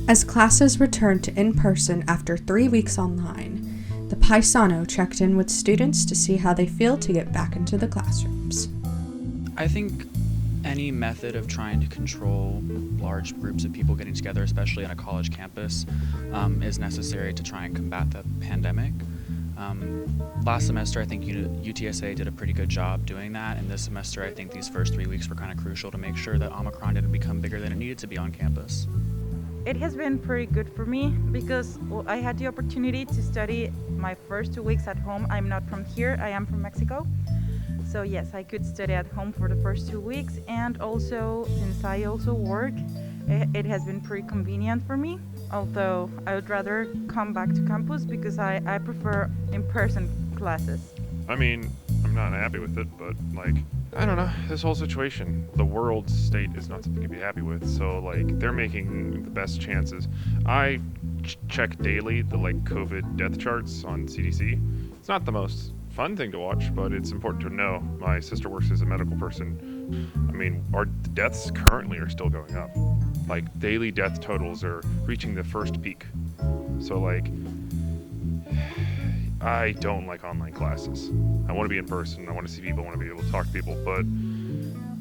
As classes returned to in-person after 3 weeks online, the Paisano checked in with students to see how they feel to get back into the classrooms. I think any method of trying to control large groups of people getting together, especially on a college campus, is necessary to try and combat the pandemic. Last semester, I think UTSA did a pretty good job doing that, and this semester, I think these first 3 weeks were kind of crucial to make sure that Omicron didn't become bigger than it needed to be on campus. It has been pretty good for me because I had the opportunity to study my first 2 weeks at home. I'm not from here, I am from Mexico. So yes, I could study at home for the first 2 weeks, and also since I also work, it has been pretty convenient for me. Although I would rather come back to campus because I prefer in-person classes. I mean, I'm not happy with it, but I don't know, this whole situation, the world state is not something to be happy with, so they're making the best chances. I check daily the COVID death charts on CDC. It's not the most fun thing to watch, but it's important to know. My sister works as a medical person. I mean, our deaths currently are still going up. Daily death totals are reaching the first peak. So I don't like online classes. I want to be in person, I want to see people, I want to be able to talk to people, but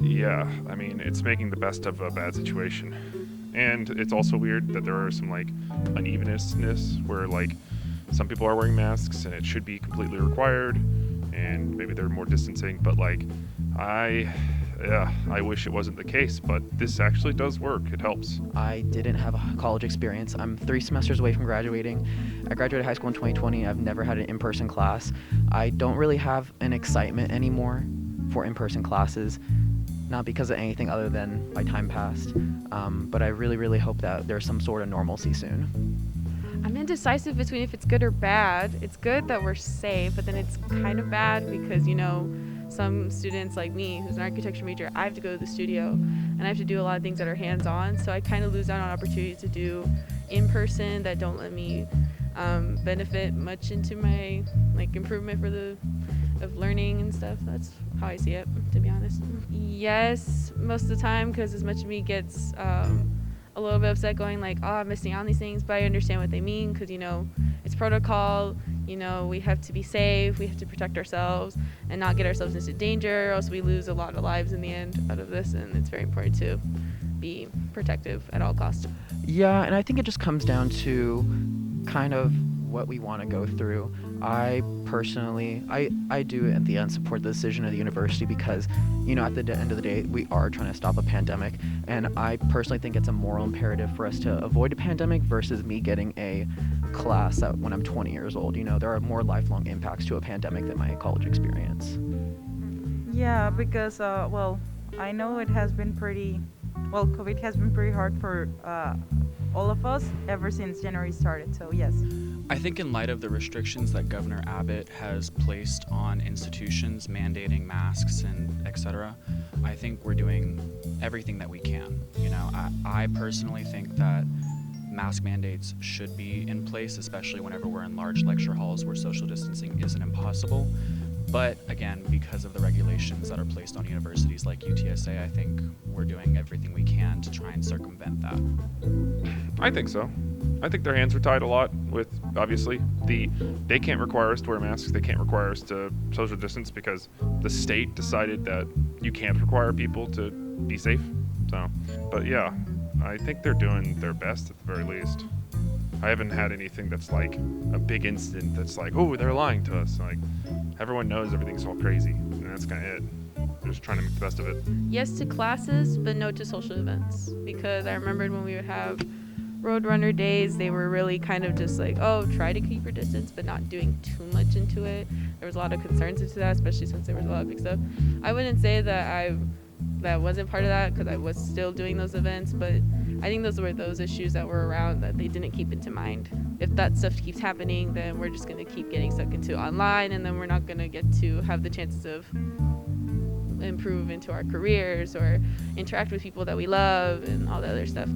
yeah, I mean, it's making the best of a bad situation. And it's also weird that there are some unevenness where some people are wearing masks and it should be completely required, and maybe they're more distancing, but I wish it wasn't the case, but this actually does work. It helps. I didn't have a college experience. I'm 3 semesters away from graduating. I graduated high school in 2020. I've never had an in-person class. I don't really have an excitement anymore for in-person classes, not because of anything other than my time passed, but I really, really hope that there's some sort of normalcy soon. I'm indecisive between if it's good or bad. It's good that we're safe, but then it's kind of bad because, some students like me, who's an architecture major, I have to go to the studio and I have to do a lot of things that are hands-on, so I kind of lose out on opportunities to do in-person that don't let me benefit much into my improvement of learning and stuff. That's how I see it, to be honest. Yes, most of the time, because as much of me gets a little bit upset going I'm missing out on these things, but I understand what they mean because, it's protocol, we have to be safe, we have to protect ourselves and not get ourselves into danger, or else we lose a lot of lives in the end out of this, and it's very important to be protective at all costs. Yeah, and I think it just comes down to kind of what we want to go through. I personally, I do at the end support the decision of the university because, at the end of the day, we are trying to stop a pandemic, and I personally think it's a moral imperative for us to avoid a pandemic versus me getting a class when I'm 20 years old. There are more lifelong impacts to a pandemic than my college experience. Yeah, because, I know it has been COVID has been pretty hard for all of us ever since January started, so yes. I think in light of the restrictions that Governor Abbott has placed on institutions mandating masks and etc., I think we're doing everything that we can. I personally think that mask mandates should be in place, especially whenever we're in large lecture halls where social distancing isn't impossible. But again, because of the regulations that are placed on universities like UTSA, I think we're doing everything we can to try and circumvent that. I think so. I think their hands are tied a lot with, obviously, they can't require us to wear masks, they can't require us to social distance because the state decided that you can't require people to be safe. So, but yeah, I think they're doing their best at the very least. I haven't had anything that's a big incident that's oh, they're lying to us. Everyone knows everything's all crazy, and that's kind of it. They're just trying to make the best of it. Yes to classes, but no to social events, because I remembered when we would have Roadrunner days, they were really kind of just try to keep your distance, but not doing too much into it. There was a lot of concerns into that, especially since there was a lot of big stuff. I wouldn't say that that wasn't part of that, because I was still doing those events, but I think those were those issues that were around that they didn't keep into mind. If that stuff keeps happening, then we're just going to keep getting stuck into online, and then we're not going to get to have the chances of improve into our careers or interact with people that we love and all the other stuff.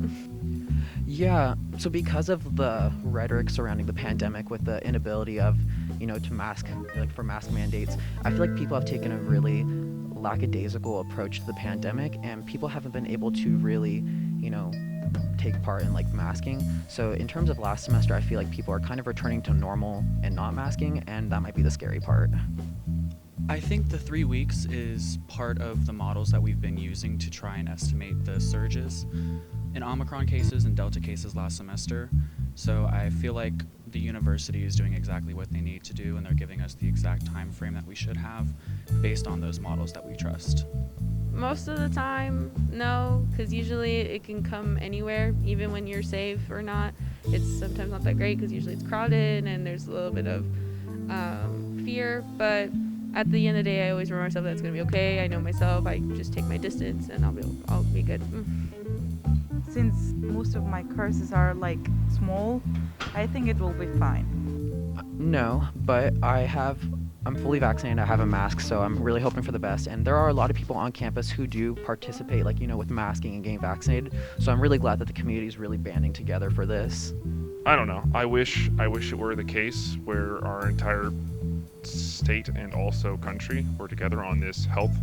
Yeah, so because of the rhetoric surrounding the pandemic with the inability of, to mask, like for mask mandates, I feel like people have taken a really lackadaisical approach to the pandemic, and people haven't been able to really, take part in like masking. So in terms of last semester, I feel like people are kind of returning to normal and not masking, and that might be the scary part. I think the 3 weeks is part of the models that we've been using to try and estimate the surges in Omicron cases and Delta cases last semester. So I feel like the university is doing exactly what they need to do, and they're giving us the exact time frame that we should have based on those models that we trust. Most of the time, no, because usually it can come anywhere, even when you're safe or not. It's sometimes not that great because usually it's crowded and there's a little bit of fear, but at the end of the day, I always remind myself that it's going to be okay. I know myself. I just take my distance and I'll be good. Since most of my courses are like small, I think it will be fine. No, but I'm fully vaccinated. I have a mask, so I'm really hoping for the best. And there are a lot of people on campus who do participate, like, with masking and getting vaccinated. So I'm really glad that the community is really banding together for this. I don't know. I wish it were the case where our entire state and also country were together on this health,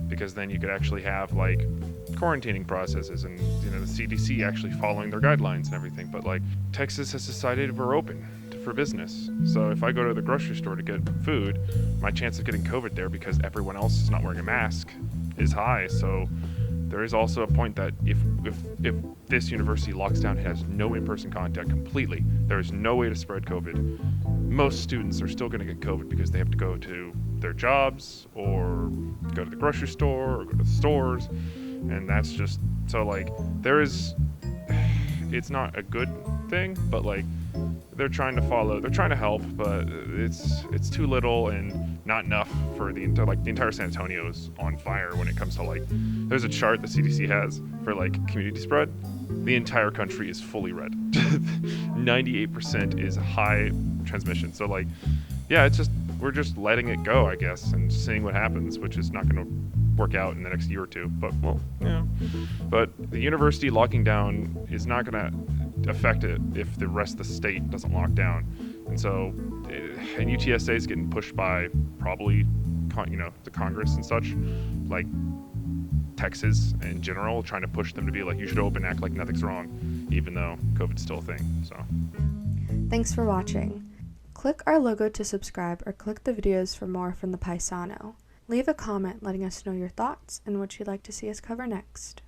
because then you could actually have like quarantining processes and the CDC actually following their guidelines and everything. But like Texas has decided we're open for business, so if I go to the grocery store to get food, my chance of getting COVID there because everyone else is not wearing a mask is high. So there is also a point that if this university locks down, has no in-person contact completely, there is no way to spread COVID. Most students are still going to get COVID because they have to go to their jobs or go to the grocery store or go to the stores, and that's just so like it's not a good thing, but like they're trying to help, but it's too little and not enough for the entire San Antonio is on fire when it comes to like, there's a chart the CDC has for like community spread. The entire country is fully red. 98% is high transmission. So like, yeah, we're just letting it go, I guess, and seeing what happens, which is not going to work out in the next year or two. But but the university locking down is not going to affect it if the rest of the state doesn't lock down. And so, and UTSA is getting pushed by probably, the Congress and such, like Texas in general, trying to push them to be like, you should open, act like nothing's wrong, even though COVID's still a thing. So, Thanks for watching. Click our logo to subscribe or click the videos for more from the Paisano. Leave a comment letting us know your thoughts and what you'd like to see us cover next.